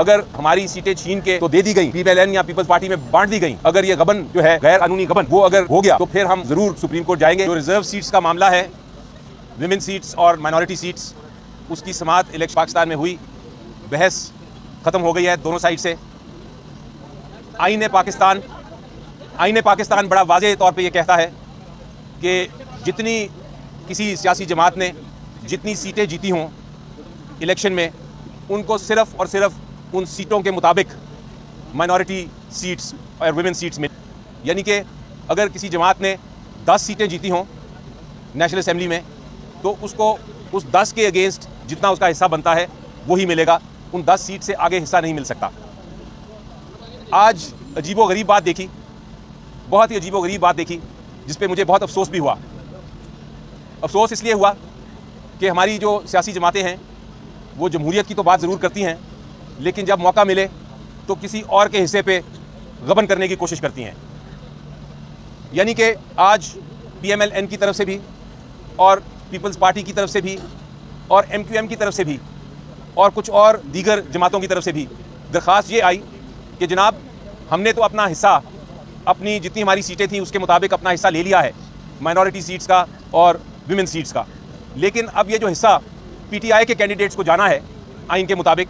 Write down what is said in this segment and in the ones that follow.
अगर हमारी सीटें छीन के तो दे दी गई, पीपीएलएन या पीपल्स पार्टी में बांट दी गई, अगर ये गबन जो है गैर कानूनी गबन वो अगर हो गया तो फिर हम जरूर सुप्रीम कोर्ट जाएंगे। जो रिजर्व सीट्स का मामला है, विमेन सीट्स और माइनॉरिटी सीट्स, उसकी समाअत इलेक्शन पाकिस्तान में हुई, बहस खत्म हो गई है दोनों साइड से। आईन पाकिस्तान बड़ा वाज़ेह तौर पे ये कहता है कि जितनी किसी सियासी जमात ने जितनी सीटें जीती हों इलेक्शन में, उनको सिर्फ और सिर्फ उन सीटों के मुताबिक माइनॉरिटी सीट्स और विमेन सीट्स में, यानी कि अगर किसी जमात ने 10 सीटें जीती हों नेशनल असेंबली में तो उसको उस 10 के अगेंस्ट जितना उसका हिस्सा बनता है वही मिलेगा, उन 10 सीट से आगे हिस्सा नहीं मिल सकता। आज अजीबोगरीब बात देखी, बहुत ही अजीबोगरीब बात देखी, जिस पे मुझे बहुत अफसोस भी हुआ। अफसोस इसलिए हुआ कि हमारी जो सियासी जमातें हैं वो जमहूरियत की तो बात ज़रूर करती हैं, लेकिन जब मौका मिले तो किसी और के हिस्से पे गबन करने की कोशिश करती हैं। यानी कि आज पीएमएलएन की तरफ से भी और पीपल्स पार्टी की तरफ से भी और एमक्यूएम की तरफ से भी और कुछ और दीगर जमातों की तरफ से भी दरख्वास्त ये आई कि जनाब, हमने तो अपना हिस्सा, अपनी जितनी हमारी सीटें थी उसके मुताबिक अपना हिस्सा ले लिया है माइनॉरिटी सीट्स का और विमेन सीट्स का, लेकिन अब ये जो हिस्सा पीटीआई के कैंडिडेट्स को जाना है आइन के मुताबिक,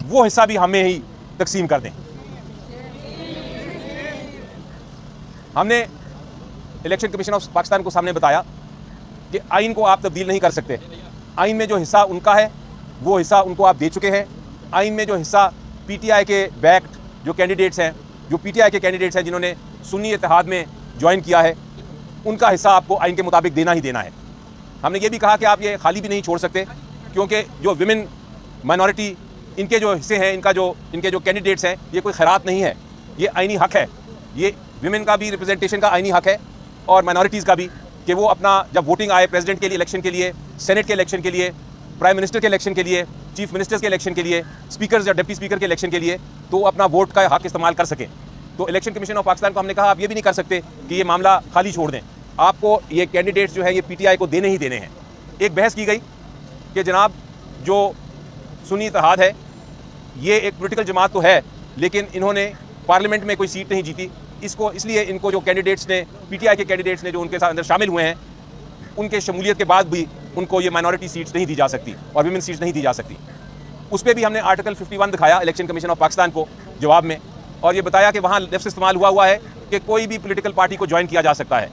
वो हिस्सा भी हमें ही तकसीम कर दें। हमने इलेक्शन कमीशन ऑफ पाकिस्तान को सामने बताया कि आइन को आप तब्दील नहीं कर सकते। आइन में जो हिस्सा उनका है वो हिस्सा उनको आप दे चुके हैं। आइन में जो हिस्सा पीटीआई के बैक्ड जो कैंडिडेट्स हैं, जो पीटीआई के कैंडिडेट्स हैं जिन्होंने सुन्नी इत्तेहाद में ज्वाइन किया है, उनका हिस्सा आपको आइन के मुताबिक देना ही देना है। हमने ये भी कहा कि आप ये खाली भी नहीं छोड़ सकते, क्योंकि जो विमेन माइनॉरिटी इनके जो हिस्से हैं, इनके जो कैंडिडेट्स हैं, ये कोई खैरात नहीं है, ये आइनी हक है। ये विमेन का भी रिप्रेजेंटेशन का आइनी हक है और माइनॉरिटीज़ का भी, कि वो अपना जब वोटिंग आए प्रेसिडेंट के लिए इलेक्शन के लिए, सेनेट के इलेक्शन के लिए, प्राइम मिनिस्टर के इलेक्शन के लिए, चीफ मिनिस्टर्स के इलेक्शन के लिए, स्पीकर या डिप्टी स्पीकर के इलेक्शन के लिए, तो अपना वोट का हक इस्तेमाल कर सकें। तो इलेक्शन कमीशन ऑफ पाकिस्तान को हमने कहा आप ये भी नहीं कर सकते कि ये मामला खाली छोड़ दें, आपको ये कैंडिडेट्स जो है ये पीटीआई को देने ही देने हैं। एक बहस की गई कि जनाब, जो सुन्नी इत्तेहाद है ये एक पॉलिटिकल जमात तो है, लेकिन इन्होंने पार्लियामेंट में कोई सीट नहीं जीती, इसको इसलिए इनको जो कैंडिडेट्स ने, पीटीआई के कैंडिडेट्स ने जो उनके साथ अंदर शामिल हुए हैं, उनके शमूलियत के बाद भी उनको ये माइनॉरिटी सीट्स नहीं दी जा सकती और विमेन सीट्स नहीं दी जा सकती। उस पर भी हमने आर्टिकल 51 दिखाया इलेक्शन कमीशन ऑफ पाकिस्तान को जवाब में, और ये बताया कि वहाँ लफ्ज़ इस्तेमाल हुआ है कि कोई भी पॉलिटिकल पार्टी को ज्वाइन किया जा सकता है,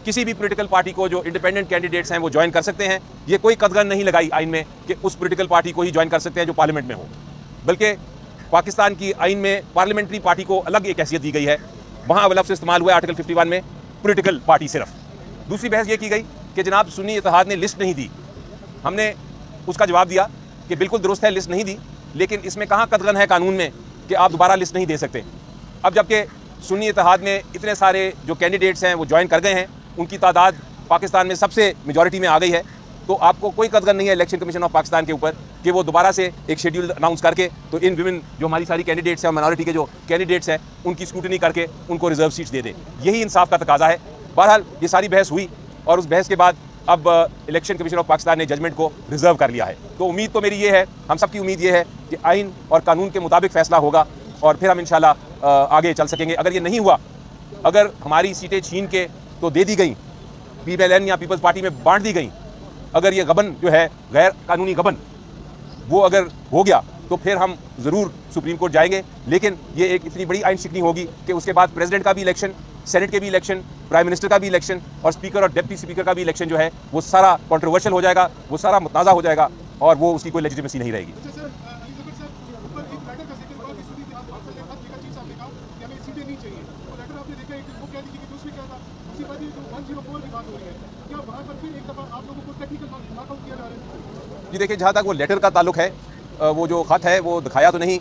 किसी भी पॉलिटिकल पार्टी को जो इंडिपेंडेंट कैंडिडेट्स हैं वो ज्वाइन कर सकते हैं। ये कोई कदगन नहीं लगाई आइन में कि उस पॉलिटिकल पार्टी को ही ज्वाइन कर सकते हैं जो पार्लियामेंट में हो, बल्कि पाकिस्तान की आइन में पार्लियामेंट्री पार्टी को अलग एक हैसियत दी गई है। वहाँ लफ्ज़ इस्तेमाल हुआ है आर्टिकल 51 में, पॉलिटिकल पार्टी सिर्फ। दूसरी बहस ये की गई कि जनाब सुन्नी इत्तेहाद ने लिस्ट नहीं दी। हमने उसका जवाब दिया कि बिल्कुल दुरुस्त है, लिस्ट नहीं दी, लेकिन इसमें कहाँ कदगन है कानून में कि आप दोबारा लिस्ट नहीं दे सकते। अब जबकि सुन्नी इत्तेहाद में इतने सारे जो कैंडिडेट्स हैं वो ज्वाइन कर गए हैं, उनकी तादाद पाकिस्तान में सबसे मेजॉरिटी में आ गई है, तो आपको कोई कदगन नहीं है इलेक्शन कमीशन ऑफ पाकिस्तान के ऊपर कि वो दोबारा से एक शेड्यूल अनाउंस करके तो इन विमेन जो हमारी सारी कैंडिडेट्स हैं, माइनॉरिटी के जो कैंडिडेट्स हैं, उनकी स्क्रूटनी करके उनको रिजर्व सीट्स दे दे। यही इंसाफ का तकाजा है। बहरहाल ये सारी बहस हुई और उस बहस के बाद अब इलेक्शन कमीशन ऑफ पाकिस्तान ने जजमेंट को रिजर्व कर लिया है। तो उम्मीद तो मेरी ये है, हम सबकी उम्मीद ये है कि आइन और कानून के मुताबिक फ़ैसला होगा और फिर हम इंशाल्लाह आगे चल सकेंगे। अगर ये नहीं हुआ, अगर हमारी सीटें छीन के तो दे दी गई, पीपीएलएन या पीपल्स पार्टी में बांट दी गई, अगर ये गबन जो है गैर कानूनी गबन वो अगर हो गया तो फिर हम ज़रूर सुप्रीम कोर्ट जाएंगे। लेकिन ये एक इतनी बड़ी आइन शिकनी होगी कि उसके बाद प्रेसिडेंट का भी इलेक्शन, सेनेट के भी इलेक्शन, प्राइम मिनिस्टर का भी इलेक्शन और स्पीकर और डिप्टी स्पीकर का भी इलेक्शन जो है वो सारा कंट्रोवर्शियल हो जाएगा, वो सारा मुतनाज़ा हो जाएगा और वो उसकी कोई लेजिटिमेसी नहीं रहेगी। जी देखिए, जहाँ तक वो लेटर का ताल्लुक है, वो जो ख़त है वो दिखाया तो नहीं,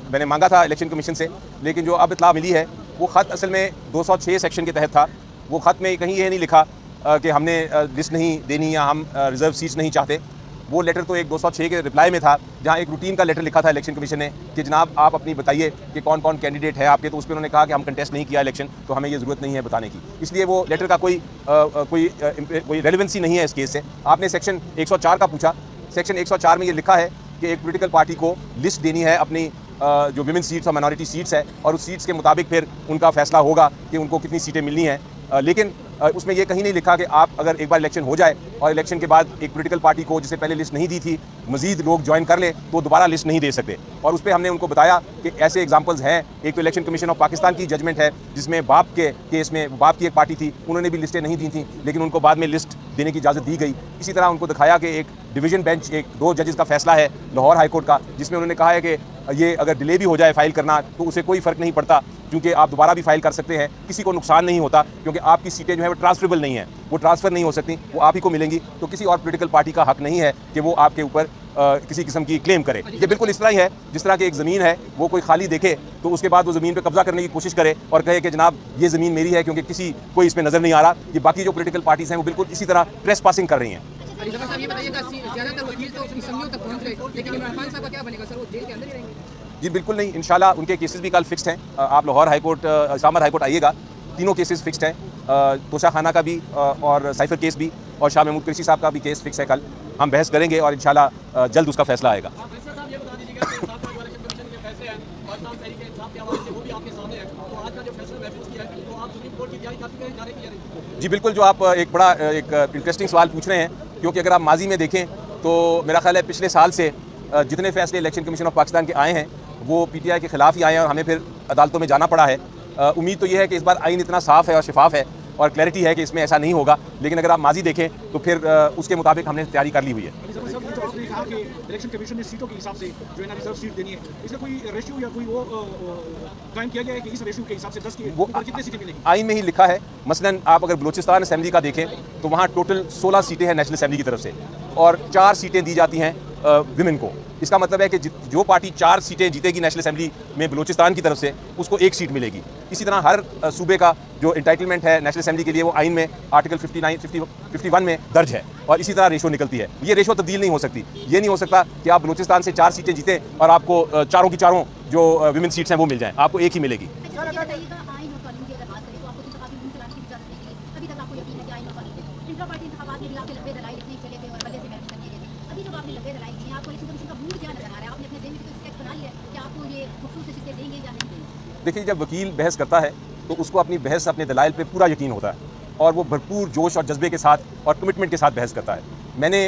मैंने मांगा था इलेक्शन कमीशन से, लेकिन जो अब इत्तला मिली है वो ख़त असल में 206 सेक्शन के तहत था। वो ख़त में कहीं ये नहीं लिखा कि हमने लिस्ट नहीं देनी या हम रिज़र्व सीट्स नहीं चाहते। वो लेटर तो एक 206 के रिप्लाई में था, जहाँ एक रूटीन का लेटर लिखा था इलेक्शन कमीशन ने कि जनाब आप अपनी बताइए कि कौन कौन कैंडिडेट है आपके। तो उस पर उन्होंने कहा कि हम कंटेस्ट नहीं किया इलेक्शन, तो हमें ये ज़रूरत नहीं है बताने की। इसलिए वो लेटर का कोई रेलिवेंसी नहीं है इस केस से। आपने सेक्शन 104 का पूछा, सेक्शन 104 में ये लिखा है कि एक पॉलिटिकल पार्टी को लिस्ट देनी है अपनी जो विमेन सीट्स और माइनॉरिटी सीट्स है, और उस सीट्स के मुताबिक फिर उनका फैसला होगा कि उनको कितनी सीटें मिलनी हैं। लेकिन उसमें ये कहीं नहीं लिखा कि आप अगर एक बार इलेक्शन हो जाए और इलेक्शन के बाद एक पॉलिटिकल पार्टी को जिसे पहले लिस्ट नहीं दी थी मजीद लोग ज्वाइन कर लें तो दोबारा लिस्ट नहीं दे सकते। और उस पर हमने उनको बताया कि ऐसे एग्जांपल्स हैं। एक तो इलेक्शन कमीशन ऑफ पाकिस्तान की जजमेंट है जिसमें बाप के केस में बाप की एक पार्टी थी, उन्होंने भी लिस्टें नहीं दी थी, लेकिन उनको बाद में लिस्ट देने की इजाज़त दी गई। इसी तरह उनको दिखाया कि एक डिवीजन बेंच, एक 2 जजेस का फैसला है लाहौर हाई कोर्ट का, जिसमें उन्होंने कहा है कि ये अगर डिले भी हो जाए फाइल करना तो उसे कोई फ़र्क नहीं पड़ता, क्योंकि आप दोबारा भी फाइल कर सकते हैं, किसी को नुकसान नहीं होता, क्योंकि आपकी सीटें जो है वो ट्रांसफरेबल नहीं है, वो ट्रांसफ़र नहीं हो सकती, वो आप ही को मिलेंगी। तो किसी और पॉलिटिकल पार्टी का हक नहीं है कि वो आपके ऊपर किसी किस्म की क्लेम करे। ये बिल्कुल इस तरह ही है जिस तरह की एक ज़मीन है, वो कोई खाली देखे तो उसके बाद वो ज़मीन पे कब्जा करने की कोशिश करे और कहे कि जनाब ये ज़मीन मेरी है, क्योंकि किसी कोई इसमें नज़र नहीं आ रहा। ये बाकी जो पॉलिटिकल पार्टीज़ हैं वो बिल्कुल इसी तरह ट्रेस पासिंग कर रही हैं। ये बताइएगा, ज़्यादातर वकील तो अपनी संधियों तक पहुंच गए, लेकिन इमरान खान साहब का क्या बनेगा सर? वो जेल के अंदर ही रहेंगे? जी बिल्कुल नहीं, इंशाल्लाह उनके केसेस भी कल फिक्स्ड हैं। आप Lahore high court, Islamabad high court आइएगा, तीनों केसेस फिक्स्ड हैं। तोशा खाना का भी और साइफर केस भी और शाह महमूद कुरैशी साहब का भी केस फिक्स है। कल हम बहस करेंगे और इंशाल्लाह जल्द उसका फैसला आएगा। जी बिल्कुल, जो आप एक बड़ा एक इंटरेस्टिंग सवाल पूछ रहे हैं, क्योंकि अगर आप माजी में देखें तो मेरा ख्याल है पिछले साल से जितने फैसले इलेक्शन कमीशन ऑफ पाकिस्तान के आए हैं वो पीटीआई के खिलाफ ही आए हैं और हमें फिर अदालतों में जाना पड़ा है। उम्मीद तो ये है कि इस बार आइन इतना साफ़ है और शफाफ है और क्लैरिटी है कि इसमें ऐसा नहीं होगा, लेकिन अगर आप माजी देखें तो फिर उसके मुताबिक हमने तैयारी कर ली हुई है। कहा कि इलेक्शन कमीशन ने सीटों के हिसाब से जो है ना रिजर्व सीट देनी है, इसका कोई रेशियो या कोई वो कायम किया गया है कि इस रेशियो के हिसाब से 10 की वो कितनी सीटें मिलेंगी? आइन में ही लिखा है। मसलन आप अगर बलूचिस्तान असेंबली का देखें तो वहाँ टोटल 16 सीटें हैं नेशनल असेंबली की तरफ से और 4 सीटें दी जाती हैं विमेन को। इसका मतलब है कि जो पार्टी 4 सीटें जीतेगी नेशनल असेंबली में बलूचिस्तान की तरफ से, उसको 1 सीट मिलेगी। इसी तरह हर सूबे का जो इंटाइटलमेंट है नेशनल असेंबली के लिए वो आइन में आर्टिकल 51 में दर्ज है और इसी तरह रेशो निकलती है। ये रेशो तब्दील नहीं हो सकती। ये नहीं हो सकता कि आप बलूचिस्तान से 4 सीटें जीतें और आपको चारों की चारों जो विमेन सीट्स हैं वो मिल जाएं, आपको एक ही मिलेगी। देखिए, जब वकील बहस करता है तो उसको अपनी बहस, अपने दलाइल पे पूरा यकीन होता है और वो भरपूर जोश और जज्बे के साथ और कमिटमेंट के साथ बहस करता है। मैंने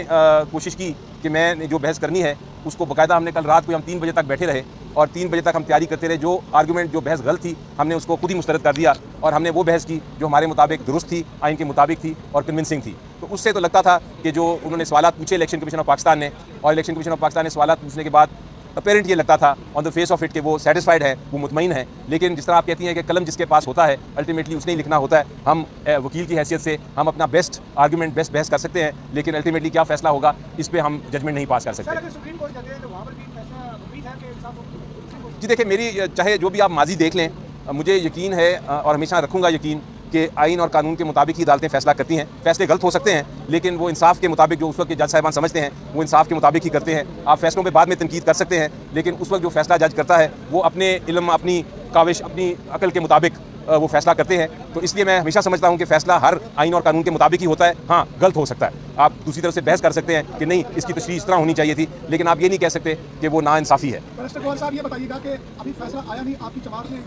कोशिश की कि मैंने जो बहस करनी है उसको बाकायदा, हमने कल रात को हम 3 बजे तक बैठे रहे और 3 बजे तक हम तैयारी करते रहे। जो आर्गूमेंट, जो बहस गलत थी, हमने उसको खुद ही मुस्तरद कर दिया और हमने वो बहस की जो हमारे मुताबिक दुरुस्त थी, आइन के मुताबिक थी और कन्विंसिंग थी। तो उससे तो लगता था कि जो उन्होंने सवालात पूछे इलेक्शन कमीशन ऑफ पाकिस्तान ने, और इलेक्शन कमीशन ऑफ पाकिस्तान ने सवालात पूछने के बाद अपेरेंट ये लगता था on the face of it कि वो सेटिस्फाइड है, वो मुतमईन है। लेकिन जिस तरह आप कहती हैं कि कलम जिसके पास होता है अल्टीमेटली उसने ही लिखना होता है। हम वकील की हैसियत से हम अपना बेस्ट आर्गूमेंट, बेस्ट बहस कर सकते हैं, लेकिन अल्टीमेटली क्या फैसला होगा इस पर हम जजमेंट नहीं पास कर सकते। जी देखिए, मेरी चाहे जो भी आप माजी देख लें, मुझे यकीन है और हमेशा रखूँगा यकीन कि आइन और कानून के मुताबिक ही अदालतें फैसला करती हैं। फैसले गलत हो सकते हैं लेकिन वो इंसाफ के मुताबिक, जो उस वक्त के जज साहिबान समझते हैं वो इंसाफ के मुताबिक ही करते हैं। आप फैसलों पे बाद में तनकीद कर सकते हैं, लेकिन उस वक्त जो फैसला जज करता है वो अपने इल्म, अपनी काविश, अपनी अकल के मुताबिक वो फैसला करते हैं। तो इसलिए मैं हमेशा समझता हूँ कि फैसला हर आइन और कानून के मुताबिक ही होता है। हाँ, गलत हो सकता है, आप दूसरी तरफ से बहस कर सकते हैं कि नहीं इसकी तशरीह इस तरह होनी चाहिए थी, लेकिन आप ये नहीं कह सकते कि वो नाइंसाफ़ी है। साहब ये बताइएगा कि अभी फैसला आया नहीं, आपकी जमात ने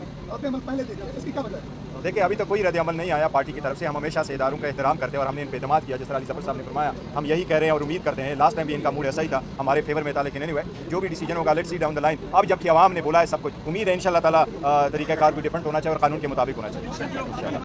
पहले दे दिया, इसकी क्या वजह है? देखिए, अभी तक कोई रद्द-ए-अमल नहीं आया पार्टी की तरफ से। हम हमेशा से इदारों का एहतराम करते हैं और हमने इन पर एतमाद किया, जिस तरह अली ज़फ़र साहब ने फरमाया। हम यही कह रहे हैं और उम्मीद करते हैं। लास्ट टाइम भी इनका मूड ऐसा ही था, हमारे फेवर में था, लेकिन एनीवे जो भी डिसीजन होगा let's see down the line. अब जबकि आवाम ने बोला है सब कुछ, उम्मीद है इंशाल्लाह ताला तरीक़ाकार भी डिफरेंट होना चाहिए और कानून के मुताबिक होना चाहिए।